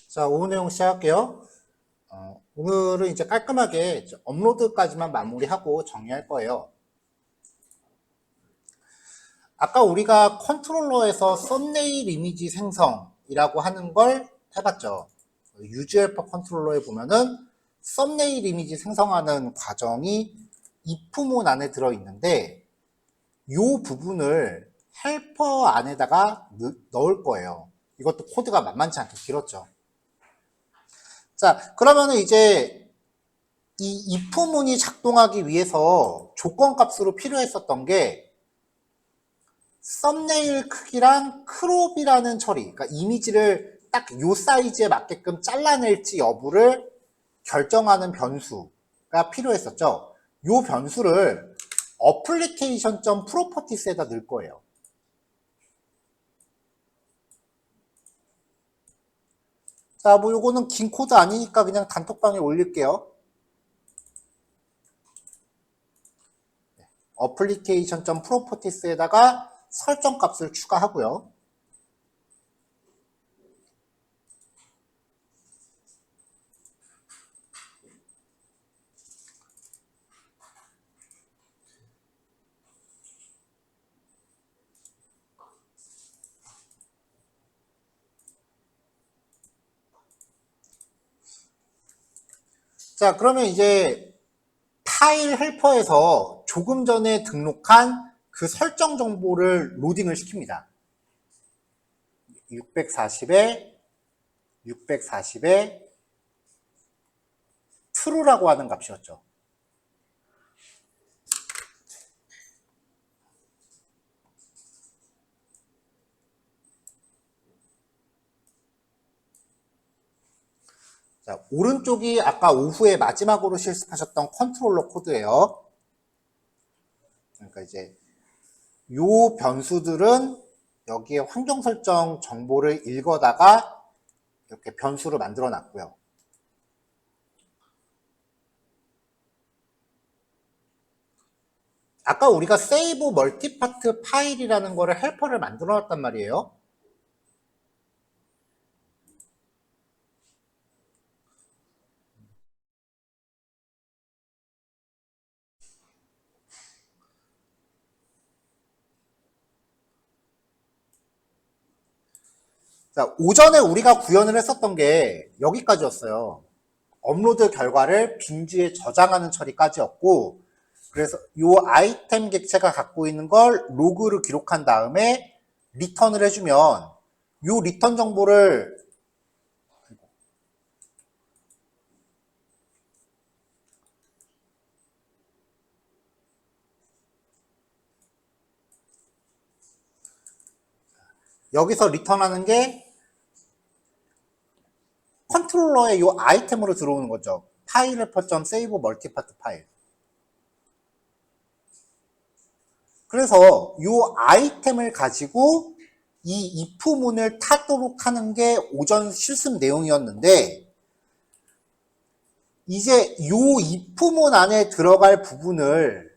자, 오늘 내용 시작할게요. 오늘은 이제 깔끔하게 업로드까지만 마무리하고 정리할 거예요. 아까 우리가 컨트롤러에서 썸네일 이미지 생성이라고 하는 걸 해봤죠. 유즈헬퍼 컨트롤러에 보면은 썸네일 이미지 생성하는 과정이 if문 안에 들어있는데 이 부분을 헬퍼 안에다가 넣을 거예요. 이것도 코드가 만만치 않게 길었죠. 자, 그러면은 이제 이 if문이 작동하기 위해서 조건값으로 필요했었던 게 썸네일 크기랑 크롭이라는 처리, 그러니까 이미지를 딱 요 사이즈에 맞게끔 잘라낼지 여부를 결정하는 변수가 필요했었죠. 요 변수를 application.properties에다 넣을 거예요. 자, 뭐 요거는 긴 코드 아니니까 그냥 단톡방에 올릴게요. application.properties에다가 설정 값을 추가하고요. 자, 그러면 이제 파일 헬퍼에서 조금 전에 등록한 그 설정 정보를 로딩을 시킵니다. 640에 true라고 하는 값이었죠. 자, 오른쪽이 아까 오후에 마지막으로 실습하셨던 컨트롤러 코드예요. 그러니까 이제 요 변수들은 여기에 환경 설정 정보를 읽어다가 이렇게 변수를 만들어 놨고요. 아까 우리가 세이브 멀티파트 파일이라는 거를 헬퍼를 만들어 놨단 말이에요. 자, 오전에 우리가 구현을 했었던 게 여기까지였어요. 업로드 결과를 빈지에 저장하는 처리까지였고, 그래서 이 아이템 객체가 갖고 있는 걸 로그를 기록한 다음에 리턴을 해주면 이 리턴 정보를 여기서 리턴하는 게 컨트롤러의 이 아이템으로 들어오는 거죠. 파일 헬퍼.save 멀티파트 파일. 그래서 이 아이템을 가지고 이 if문을 타도록 하는 게 오전 실습 내용이었는데, 이제 이 if문 안에 들어갈 부분을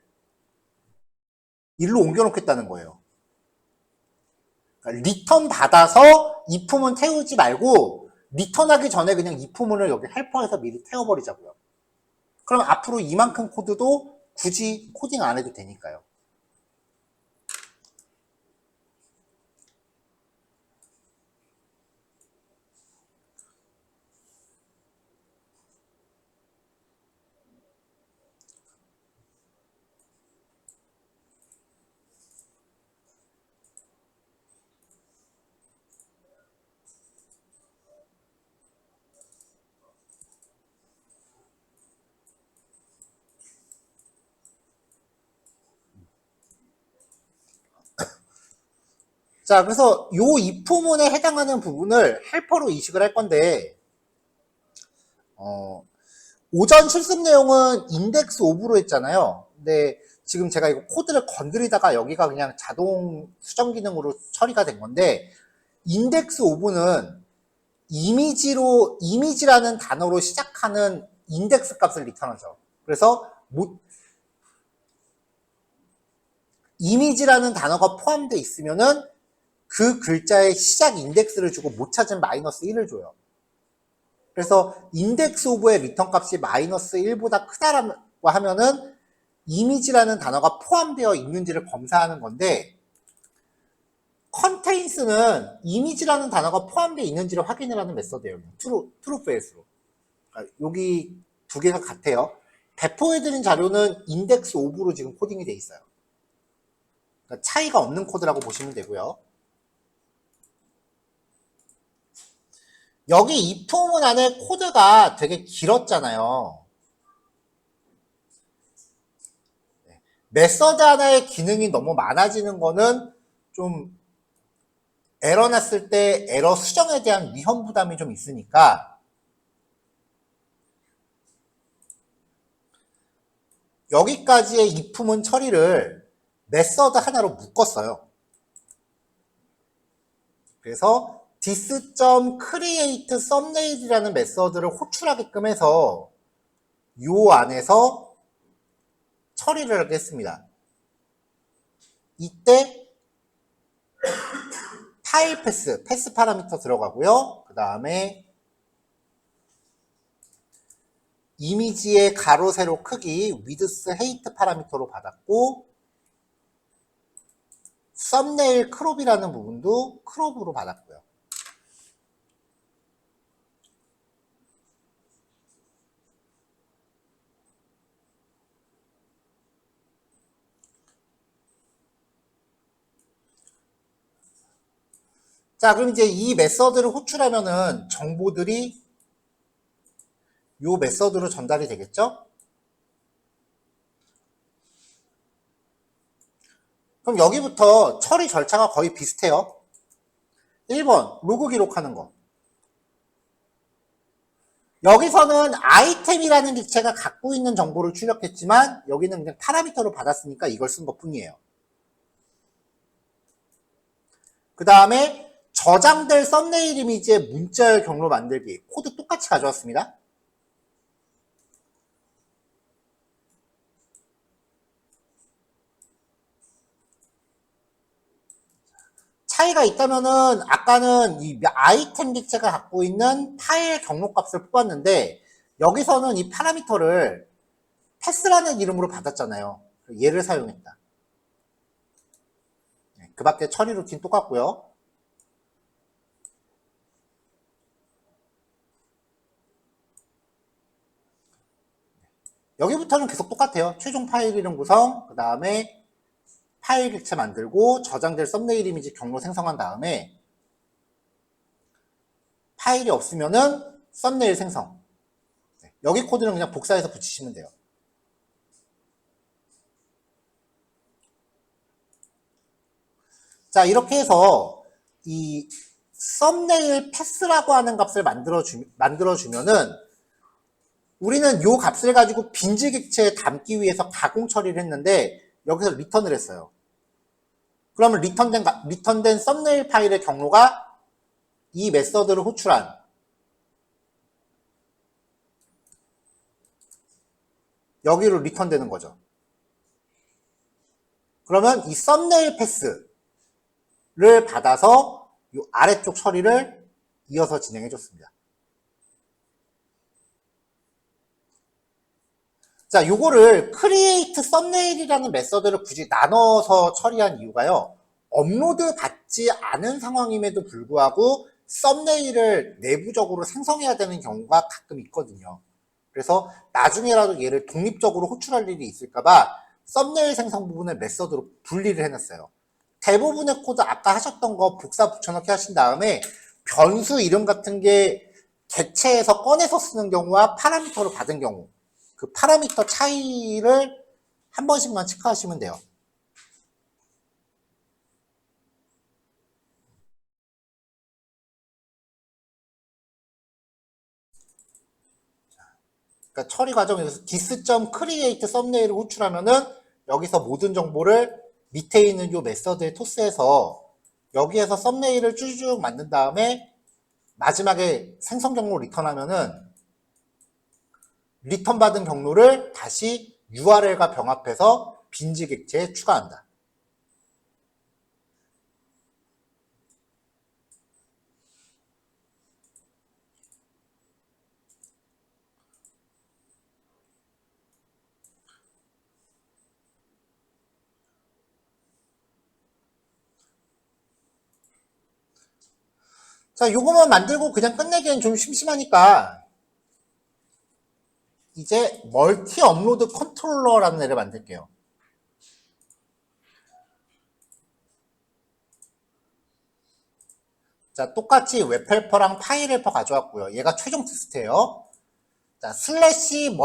일로 옮겨 놓겠다는 거예요. 그러니까 리턴 받아서 if문 태우지 말고 리턴하기 전에 그냥 if문을 여기 헬퍼에서 미리 태워버리자고요. 그럼 앞으로 이만큼 코드도 굳이 코딩 안 해도 되니까요. 자, 그래서 요 if문에 해당하는 부분을 헬퍼로 이식을 할 건데, 오전 실습 내용은 인덱스 오브로 했잖아요. 근데 지금 제가 이거 코드를 건드리다가 여기가 그냥 자동 수정 기능으로 처리가 된 건데, 인덱스 오브는 이미지라는 단어로 시작하는 인덱스 값을 리턴하죠. 그래서 이미지라는 단어가 포함되어 있으면은 그 글자의 시작 인덱스를 주고 못 찾은 마이너스 1을 줘요. 그래서 인덱스 오브의 리턴 값이 마이너스 1보다 크다라고 하면은 이미지라는 단어가 포함되어 있는지를 검사하는 건데, 컨테인스는 이미지라는 단어가 포함되어 있는지를 확인을 하는 메서드예요. 트루 페일스로. 여기 두 개가 같아요. 배포해드린 자료는 인덱스 오브로 지금 코딩이 돼 있어요. 그러니까 차이가 없는 코드라고 보시면 되고요. 여기 if 문 안에 코드가 되게 길었잖아요. 메서드 하나의 기능이 너무 많아지는 거는 좀 에러 났을 때 에러 수정에 대한 위험 부담이 좀 있으니까 여기까지의 if 문 처리를 메서드 하나로 묶었어요. 그래서 this.create thumbnail이라는 메서드를 호출하게끔 해서 요 안에서 처리를 하겠습니다. 이때 파일 패스 파라미터 들어가고요. 그 다음에 이미지의 가로 세로 크기 width height 파라미터로 받았고, 썸네일 크롭이라는 부분도 크롭으로 받았고요. 자, 그럼 이제 이 메서드를 호출하면은 정보들이 요 메서드로 전달이 되겠죠? 그럼 여기부터 처리 절차가 거의 비슷해요. 1번, 로그 기록하는 거. 여기서는 아이템이라는 객체가 갖고 있는 정보를 출력했지만 여기는 그냥 파라미터로 받았으니까 이걸 쓴 것 뿐이에요. 그 다음에 저장될 썸네일 이미지의 문자열 경로 만들기. 코드 똑같이 가져왔습니다. 차이가 있다면은 아까는 이 아이템 객체가 갖고 있는 파일 경로 값을 뽑았는데 여기서는 이 파라미터를 패스라는 이름으로 받았잖아요. 얘를 사용했다. 그 밖에 처리 루틴 똑같고요. 여기부터는 계속 똑같아요. 최종 파일 이름 구성, 그 다음에 파일 객체 만들고 저장될 썸네일 이미지 경로 생성한 다음에 파일이 없으면은 썸네일 생성. 여기 코드는 그냥 복사해서 붙이시면 돼요. 자, 이렇게 해서 이 썸네일 패스라고 하는 값을 만들어주면은 우리는 이 값을 가지고 빈지 객체에 담기 위해서 가공 처리를 했는데 여기서 리턴을 했어요. 그러면 리턴된 썸네일 파일의 경로가 이 메서드를 호출한 여기로 리턴되는 거죠. 그러면 이 썸네일 패스를 받아서 이 아래쪽 처리를 이어서 진행해 줬습니다. 자, 요거를 create thumbnail이라는 메서드를 굳이 나눠서 처리한 이유가요. 업로드 받지 않은 상황임에도 불구하고 썸네일을 내부적으로 생성해야 되는 경우가 가끔 있거든요. 그래서 나중에라도 얘를 독립적으로 호출할 일이 있을까봐 썸네일 생성 부분을 메서드로 분리를 해놨어요. 대부분의 코드 아까 하셨던 거 복사 붙여넣기 하신 다음에 변수 이름 같은 게 객체에서 꺼내서 쓰는 경우와 파라미터로 받은 경우, 그 파라미터 차이를 한 번씩만 체크하시면 돼요. 그러니까 처리 과정에서 dis.create 썸네일을 호출하면은 여기서 모든 정보를 밑에 있는 이 메서드에 토스해서 여기에서 썸네일을 쭈쭈 만든 다음에 마지막에 생성 경로 리턴하면은 리턴 받은 경로를 다시 URL과 병합해서 빈지 객체에 추가한다. 자, 요거만 만들고 그냥 끝내기엔 좀 심심하니까 이제 멀티 업로드 컨트롤러라는 애를 만들게요. 자, 똑같이 웹헬퍼랑 파일 헬퍼 가져왔고요. 얘가 최종 테스트예요. 자, 슬래시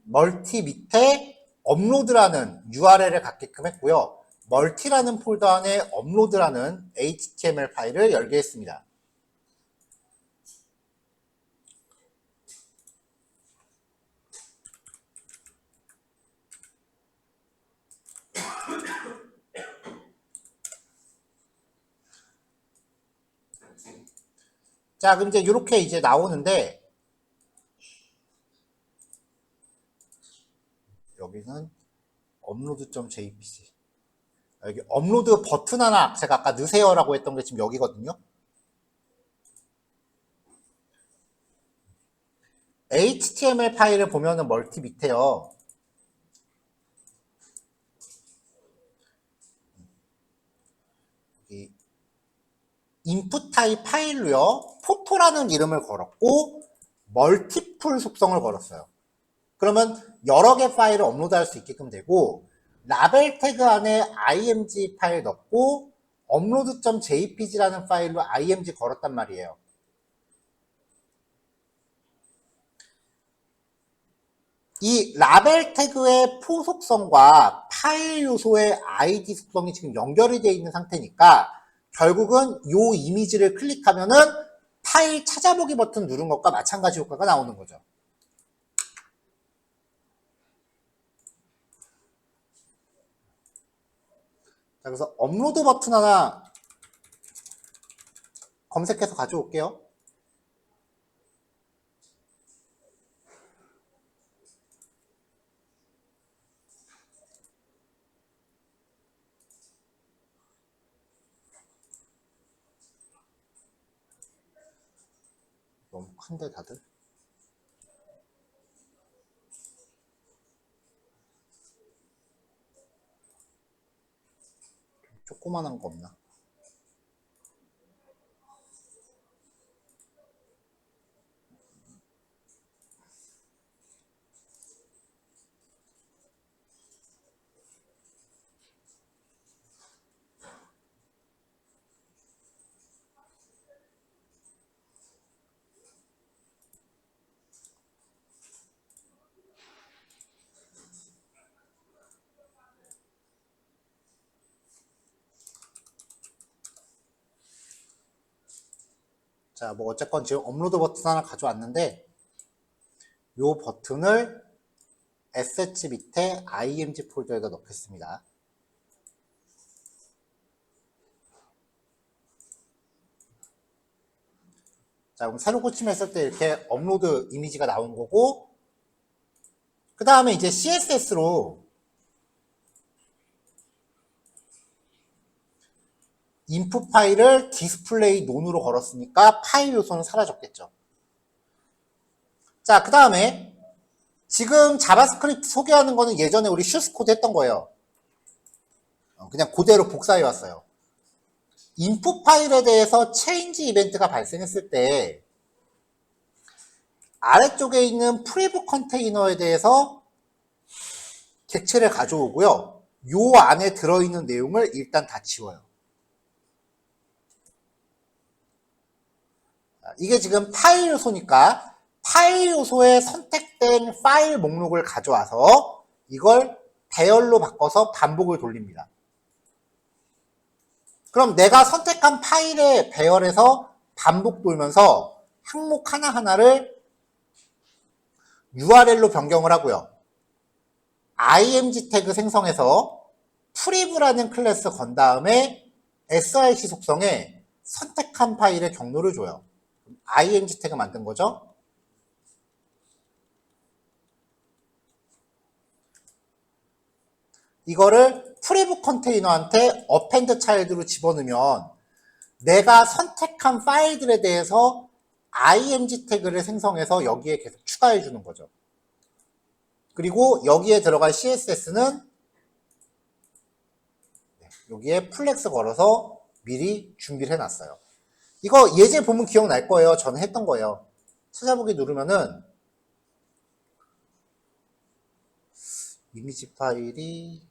멀티 밑에 업로드라는 URL을 갖게끔 했고요. 멀티라는 폴더 안에 업로드라는 HTML 파일을 열게 했습니다. 자, 그럼 이제 이렇게 이제 나오는데 여기는 업로드.jpg 여기 업로드 버튼 하나 제가 아까 넣으세요라고 했던 게 지금 여기거든요. HTML 파일을 보면은 멀티 밑에요. 여기 인풋 타입 파일로요. 포토라는 이름을 걸었고 멀티플 속성을 걸었어요. 그러면 여러 개 파일을 업로드할 수 있게끔 되고 라벨 태그 안에 img 파일 넣고 업로드.jpg라는 파일로 img 걸었단 말이에요. 이 라벨 태그의 포 속성과 파일 요소의 id 속성이 지금 연결이 되어 있는 상태니까 결국은 이 이미지를 클릭하면은 파일 찾아보기 버튼 누른 것과 마찬가지 효과가 나오는 거죠. 자, 그래서 업로드 버튼 하나 검색해서 가져올게요. 너무 큰데 다들? 조그만한 거 없나? 자, 뭐 어쨌건 지금 업로드 버튼 하나 가져왔는데 이 버튼을 assets 밑에 img 폴더에다 넣겠습니다. 자, 그럼 새로 고침했을 때 이렇게 업로드 이미지가 나온 거고 그 다음에 이제 CSS로 인풋 파일을 디스플레이 논으로 걸었으니까 파일 요소는 사라졌겠죠. 자, 그 다음에 지금 자바스크립트 소개하는 거는 예전에 우리 슈스코드 했던 거예요. 그냥 그대로 복사해 왔어요. 인풋 파일에 대해서 체인지 이벤트가 발생했을 때 아래쪽에 있는 프리브 컨테이너에 대해서 객체를 가져오고요. 요 안에 들어있는 내용을 일단 다 지워요. 이게 지금 파일 요소니까 파일 요소에 선택된 파일 목록을 가져와서 이걸 배열로 바꿔서 반복을 돌립니다. 그럼 내가 선택한 파일의 배열에서 반복 돌면서 항목 하나하나를 URL로 변경을 하고요. img 태그 생성해서 프리브라는 클래스 건 다음에 src 속성에 선택한 파일의 경로를 줘요. img 태그 만든 거죠. 이거를 프리브 컨테이너한테 append child로 집어넣으면 내가 선택한 파일들에 대해서 img 태그를 생성해서 여기에 계속 추가해 주는 거죠. 그리고 여기에 들어갈 CSS는 여기에 플렉스 걸어서 미리 준비를 해놨어요. 이거 예제 보면 기억날 거예요. 저는 했던 거예요. 찾아보기 누르면은 이미지 파일이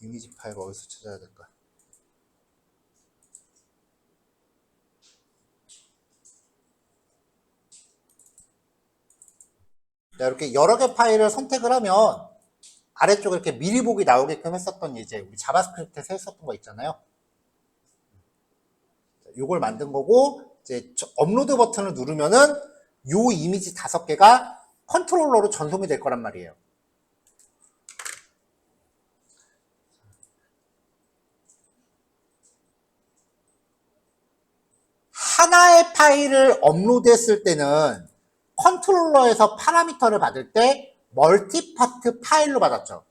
이미지 파일 어디서 찾아야 될까? 자, 이렇게 여러 개 파일을 선택을 하면 아래쪽에 이렇게 미리 보기 나오게끔 했었던 예제, 우리 자바스크립트에서 했었던 거 있잖아요. 요걸 만든 거고, 이제 업로드 버튼을 누르면은 요 이미지 5개가 컨트롤러로 전송이 될 거란 말이에요. 하나의 파일을 업로드했을 때는 컨트롤러에서 파라미터를 받을 때 멀티파트 파일로 받았죠.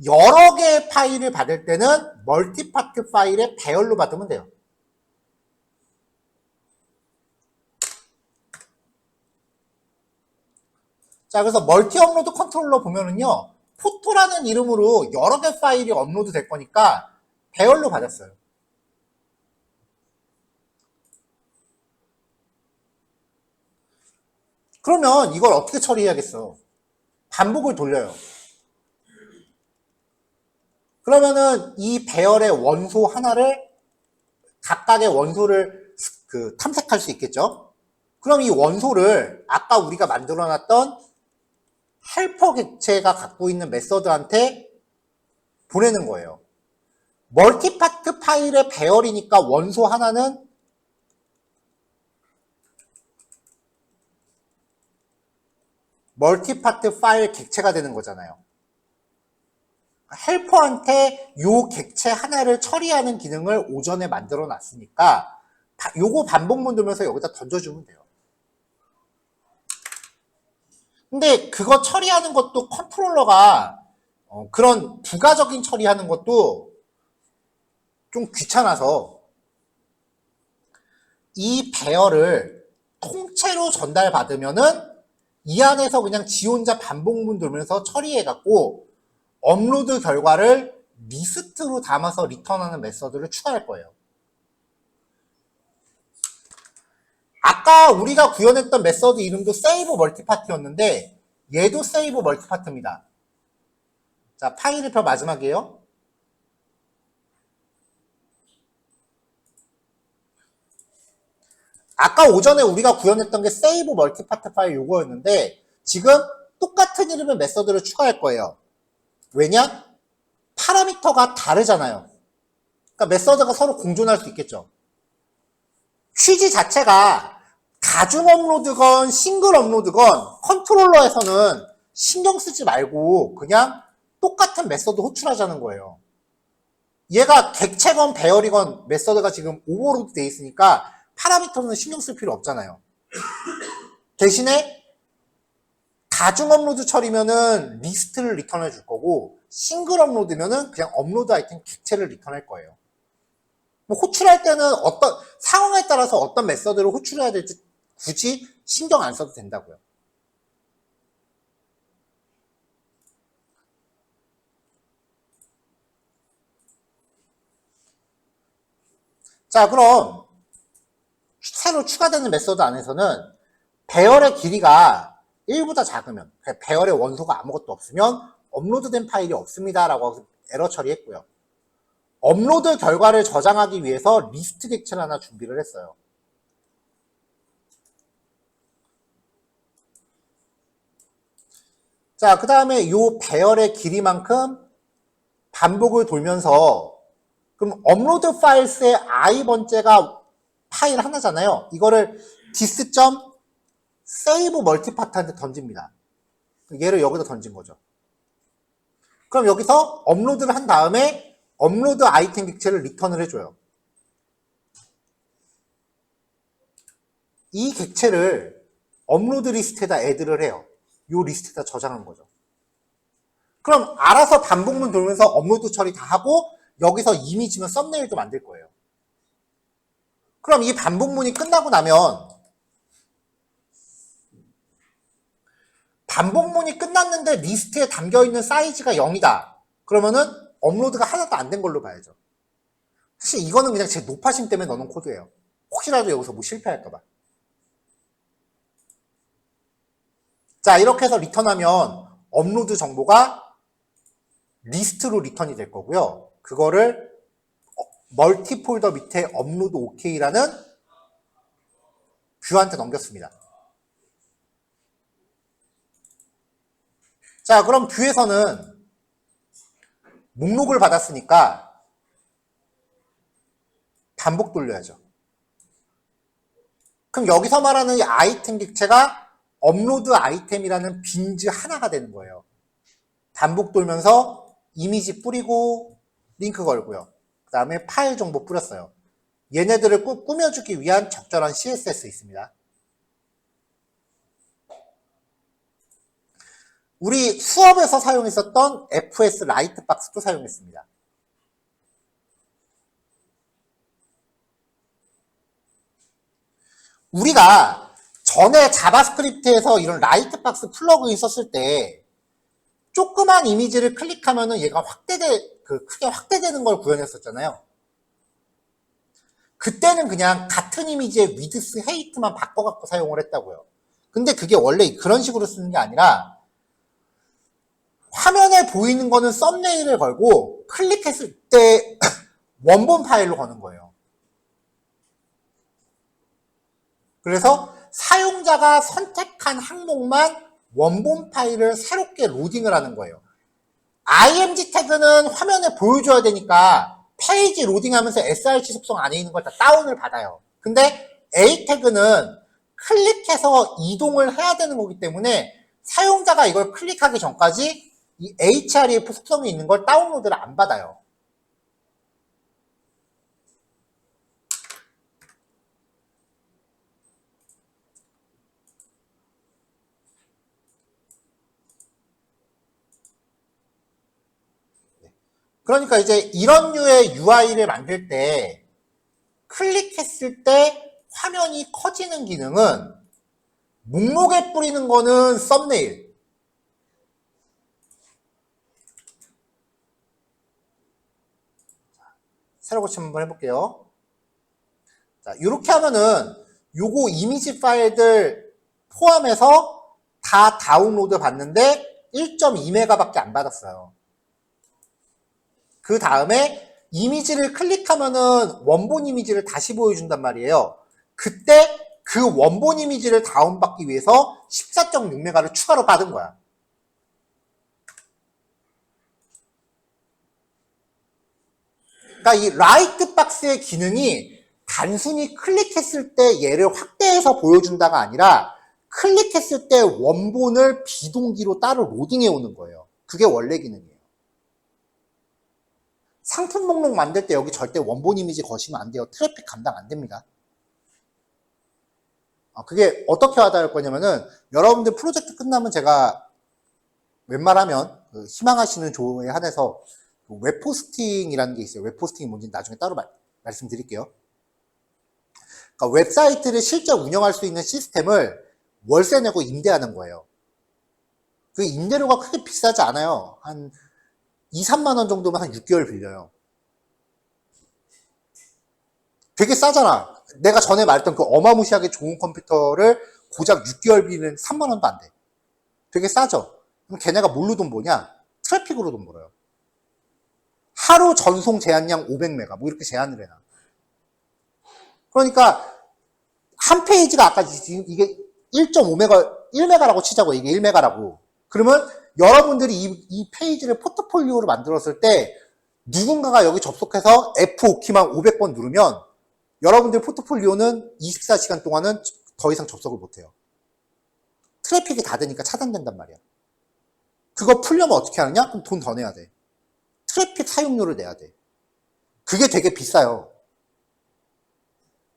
여러 개의 파일을 받을 때는 멀티파트 파일의 배열로 받으면 돼요. 자, 그래서 멀티 업로드 컨트롤러 보면은요, 포토라는 이름으로 여러 개 파일이 업로드 될 거니까 배열로 받았어요. 그러면 이걸 어떻게 처리해야겠어? 반복을 돌려요. 그러면은 이 배열의 원소 하나를 각각의 원소를 탐색할 수 있겠죠? 그럼 이 원소를 아까 우리가 만들어놨던 헬퍼 객체가 갖고 있는 메서드한테 보내는 거예요. 멀티파트 파일의 배열이니까 원소 하나는 멀티파트 파일 객체가 되는 거잖아요. 헬퍼한테 요 객체 하나를 처리하는 기능을 오전에 만들어 놨으니까 요거 반복문 돌면서 여기다 던져주면 돼요. 근데 그거 처리하는 것도 컨트롤러가 그런 부가적인 처리하는 것도 좀 귀찮아서 이 배열을 통째로 전달받으면은 이 안에서 그냥 지 혼자 반복문 돌면서 처리해갖고 업로드 결과를 리스트로 담아서 리턴하는 메서드를 추가할 거예요. 아까 우리가 구현했던 메서드 이름도 세이브 멀티파트였는데 얘도 세이브 멀티파트입니다. 자, 파일을 마지막이에요. 아까 오전에 우리가 구현했던 게 세이브 멀티파트 파일 요거였는데 지금 똑같은 이름의 메서드를 추가할 거예요. 왜냐? 파라미터가 다르잖아요. 그러니까 메서드가 서로 공존할 수 있겠죠. 취지 자체가 다중 업로드건 싱글 업로드건 컨트롤러에서는 신경 쓰지 말고 그냥 똑같은 메서드 호출하자는 거예요. 얘가 객체건 배열이건 메서드가 지금 오버로드 돼 있으니까 파라미터는 신경 쓸 필요 없잖아요. 대신에 다중 업로드 처리면은 리스트를 리턴해 줄 거고 싱글 업로드면은 그냥 업로드 아이템 객체를 리턴할 거예요. 뭐 호출할 때는 어떤 상황에 따라서 어떤 메서드를 호출해야 될지 굳이 신경 안 써도 된다고요. 자, 그럼 새로 추가되는 메서드 안에서는 배열의 길이가 1보다 작으면 배열의 원소가 아무것도 없으면 업로드된 파일이 없습니다 라고 에러 처리했고요. 업로드 결과를 저장하기 위해서 리스트 객체를 하나 준비를 했어요. 자, 그 다음에 이 배열의 길이만큼 반복을 돌면서 그럼 업로드 파일스의 i번째가 파일 하나잖아요. 이거를 dis.save 멀티파트한테 던집니다. 얘를 여기다 던진 거죠. 그럼 여기서 업로드를 한 다음에 업로드 아이템 객체를 리턴을 해줘요. 이 객체를 업로드 리스트에다 애드를 해요. 요 리스트에다 저장한 거죠. 그럼 알아서 반복문 돌면서 업로드 처리 다 하고 여기서 이미지면 썸네일도 만들 거예요. 그럼 이 반복문이 끝나고 나면 반복문이 끝났는데 리스트에 담겨있는 사이즈가 0이다. 그러면은 업로드가 하나도 안 된 걸로 봐야죠. 사실 이거는 그냥 제 노파심 때문에 넣어놓은 코드예요. 혹시라도 여기서 뭐 실패할까봐. 자, 이렇게 해서 리턴하면 업로드 정보가 리스트로 리턴이 될 거고요. 그거를 멀티 폴더 밑에 업로드 OK라는 뷰한테 넘겼습니다. 자, 그럼 뷰에서는 목록을 받았으니까 반복 돌려야죠. 그럼 여기서 말하는 이 아이템 객체가 업로드 아이템이라는 빈즈 하나가 되는 거예요. 반복 돌면서 이미지 뿌리고 링크 걸고요. 그 다음에 파일 정보 뿌렸어요. 얘네들을 꾸며주기 위한 적절한 CSS 있습니다. 우리 수업에서 사용했었던 FS 라이트박스도 사용했습니다. 우리가 전에 자바스크립트에서 이런 라이트박스 플러그인 썼을 때 조그만 이미지를 클릭하면은 얘가 크게 확대되는 걸 구현했었잖아요. 그때는 그냥 같은 이미지의 위드스 헤이트만 바꿔갖고 사용을 했다고요. 근데 그게 원래 그런 식으로 쓰는 게 아니라 화면에 보이는 거는 썸네일을 걸고 클릭했을 때 원본 파일로 거는 거예요. 그래서 사용자가 선택한 항목만 원본 파일을 새롭게 로딩을 하는 거예요. img 태그는 화면에 보여줘야 되니까 페이지 로딩하면서 src 속성 안에 있는 걸 다 다운을 받아요. 근데 a 태그는 클릭해서 이동을 해야 되는 거기 때문에 사용자가 이걸 클릭하기 전까지 이 href 속성이 있는 걸 다운로드를 안 받아요. 그러니까 이제 이런 류의 UI를 만들 때 클릭했을 때 화면이 커지는 기능은 목록에 뿌리는 거는 썸네일, 새로 고침 한번 해볼게요. 자, 이렇게 하면은 요거 이미지 파일들 포함해서 다 다운로드 받는데 1.2메가 밖에 안 받았어요. 그 다음에 이미지를 클릭하면은 원본 이미지를 다시 보여준단 말이에요. 그때 그 원본 이미지를 다운받기 위해서 14.6메가를 추가로 받은 거야. 그러니까 이 라이트 박스의 기능이 단순히 클릭했을 때 얘를 확대해서 보여준다가 아니라 클릭했을 때 원본을 비동기로 따로 로딩해 오는 거예요. 그게 원래 기능이에요. 상품 목록 만들 때 여기 절대 원본 이미지 거시면 안 돼요. 트래픽 감당 안 됩니다. 그게 어떻게 하다 할 거냐면은 여러분들 프로젝트 끝나면 제가 웬만하면 희망하시는 조에 한해서 웹포스팅이라는 게 있어요. 웹포스팅이 뭔지 나중에 따로 말씀드릴게요. 그러니까 웹사이트를 실제 운영할 수 있는 시스템을 월세 내고 임대하는 거예요. 그 임대료가 크게 비싸지 않아요. 한 2, 3만 원 정도면 한 6개월 빌려요. 되게 싸잖아. 내가 전에 말했던 그 어마무시하게 좋은 컴퓨터를 고작 6개월 빌리는 3만 원도 안 돼. 되게 싸죠? 그럼 걔네가 뭘로 돈 버냐? 트래픽으로 돈 벌어요. 하루 전송 제한량 500메가 뭐 이렇게 제한을 해놔. 그러니까 한 페이지가 아까 지금 이게 1.5메가 1메가라고 치자고. 이게 1메가라고. 그러면 여러분들이 이 페이지를 포트폴리오로 만들었을 때 누군가가 여기 접속해서 F5키만 500번 누르면 여러분들 포트폴리오는 24시간 동안은 더 이상 접속을 못해요. 트래픽이 다 되니까 차단된단 말이야. 그거 풀려면 어떻게 하느냐? 그럼 돈 더 내야 돼. 트래픽 사용료를 내야 돼. 그게 되게 비싸요.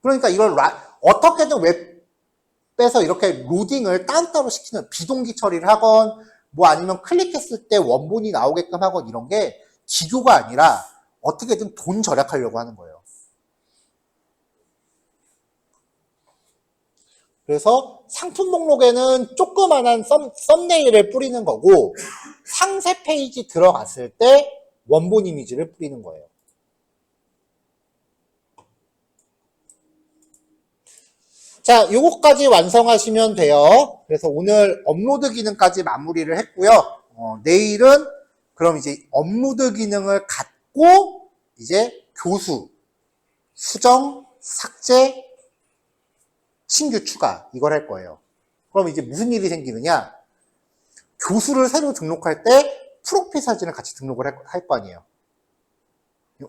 그러니까 이걸 어떻게든 빼서 이렇게 로딩을 따로따로 시키는 비동기 처리를 하건 뭐 아니면 클릭했을 때 원본이 나오게끔 하건 이런 게 기교가 아니라 어떻게든 돈 절약하려고 하는 거예요. 그래서 상품 목록에는 조그만한 썸네일을 뿌리는 거고 상세 페이지 들어갔을 때 원본 이미지를 뿌리는 거예요. 자, 요거까지 완성하시면 돼요. 그래서 오늘 업로드 기능까지 마무리를 했고요. 내일은 그럼 이제 업로드 기능을 갖고 이제 교수, 수정, 삭제, 신규 추가 이걸 할 거예요. 그럼 이제 무슨 일이 생기느냐? 교수를 새로 등록할 때 프로필 사진을 같이 등록을 할 거 아니에요.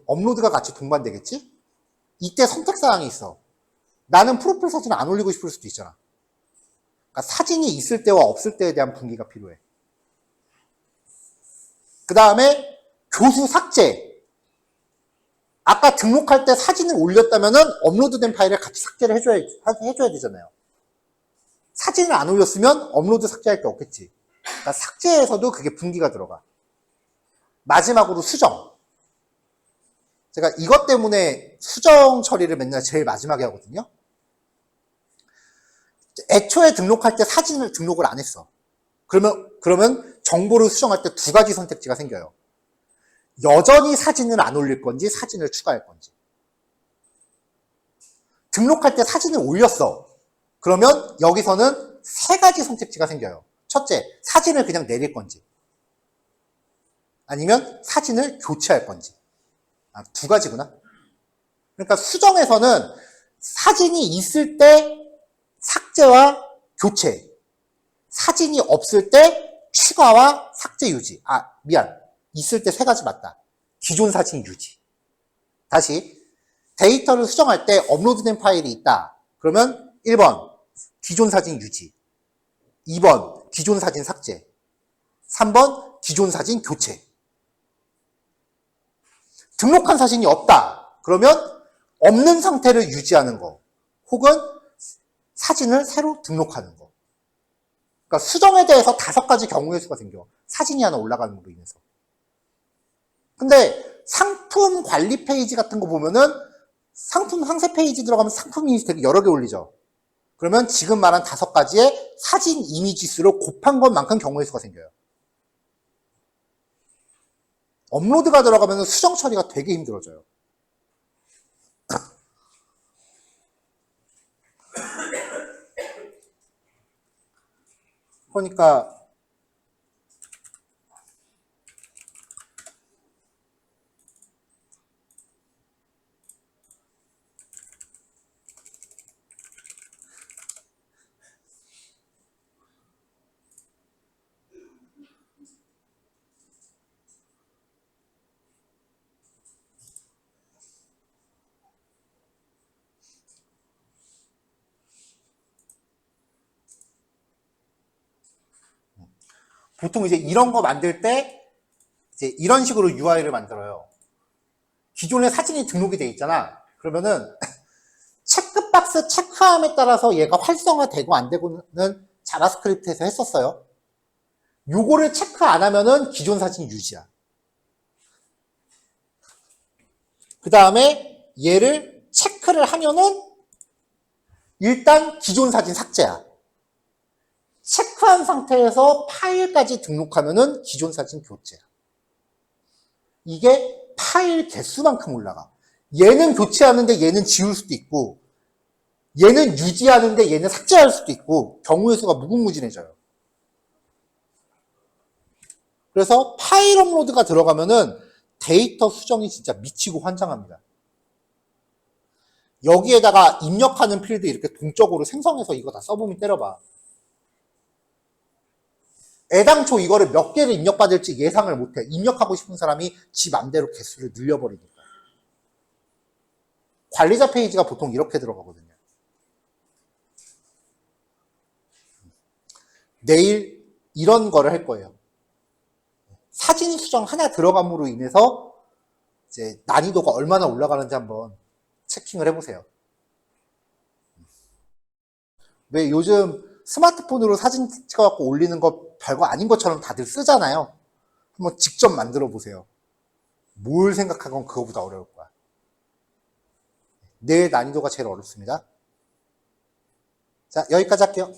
업로드가 같이 동반되겠지? 이때 선택사항이 있어. 나는 프로필 사진을 안 올리고 싶을 수도 있잖아. 그러니까 사진이 있을 때와 없을 때에 대한 분기가 필요해. 그 다음에 교수 삭제. 아까 등록할 때 사진을 올렸다면은 업로드된 파일을 같이 삭제를 해줘야 되잖아요. 사진을 안 올렸으면 업로드 삭제할 게 없겠지. 그러니까 삭제에서도 그게 분기가 들어가. 마지막으로 수정. 제가 이것 때문에 수정 처리를 맨날 제일 마지막에 하거든요. 애초에 등록할 때 사진을 등록을 안 했어. 그러면 정보를 수정할 때 두 가지 선택지가 생겨요. 여전히 사진을 안 올릴 건지 사진을 추가할 건지. 등록할 때 사진을 올렸어. 그러면 여기서는 세 가지 선택지가 생겨요. 첫째, 사진을 그냥 내릴 건지 아니면 사진을 교체할 건지. 두 가지구나. 그러니까 수정에서는 사진이 있을 때 삭제와 교체, 사진이 없을 때 추가와 삭제 유지. 있을 때 세 가지 맞다. 기존 사진 유지. 다시 데이터를 수정할 때 업로드된 파일이 있다. 그러면 1번 기존 사진 유지, 2번 기존 사진 삭제, 3번 기존 사진 교체. 등록한 사진이 없다. 그러면 없는 상태를 유지하는 거 혹은 사진을 새로 등록하는 거. 그러니까 수정에 대해서 5가지 경우의 수가 생겨. 사진이 하나 올라가는 로 인해서. 근데 상품 관리 페이지 같은 거 보면은 상품 상세 페이지 들어가면 상품이 되게 여러 개 올리죠. 그러면 지금 말한 5가지의 사진 이미지 수를 곱한 것만큼 경우의 수가 생겨요. 업로드가 들어가면 수정 처리가 되게 힘들어져요. 그러니까 보통 이제 이런 거 만들 때 이제 이런 식으로 UI를 만들어요. 기존에 사진이 등록이 돼 있잖아. 그러면은 체크박스 체크함에 따라서 얘가 활성화되고 안 되고는 자바스크립트에서 했었어요. 요거를 체크 안 하면은 기존 사진 유지야. 그 다음에 얘를 체크를 하면은 일단 기존 사진 삭제야. 체크한 상태에서 파일까지 등록하면은 기존 사진 교체야. 이게 파일 개수만큼 올라가. 얘는 교체하는데 얘는 지울 수도 있고, 얘는 유지하는데 얘는 삭제할 수도 있고, 경우의 수가 무궁무진해져요. 그래서 파일 업로드가 들어가면은 데이터 수정이 진짜 미치고 환장합니다. 여기에다가 입력하는 필드 이렇게 동적으로 생성해서 이거 다 써보면 때려봐. 애당초 이거를 몇 개를 입력받을지 예상을 못해. 입력하고 싶은 사람이 지 맘대로 개수를 늘려버리니까. 관리자 페이지가 보통 이렇게 들어가거든요. 내일 이런 거를 할 거예요. 사진 수정 하나 들어감으로 인해서 이제 난이도가 얼마나 올라가는지 한번 체킹을 해보세요. 왜 요즘 스마트폰으로 사진 찍어갖고 올리는 거 별거 아닌 것처럼 다들 쓰잖아요. 한번 직접 만들어 보세요. 뭘 생각하건 그거보다 어려울 거야. 내 난이도가 제일 어렵습니다. 자, 여기까지 할게요.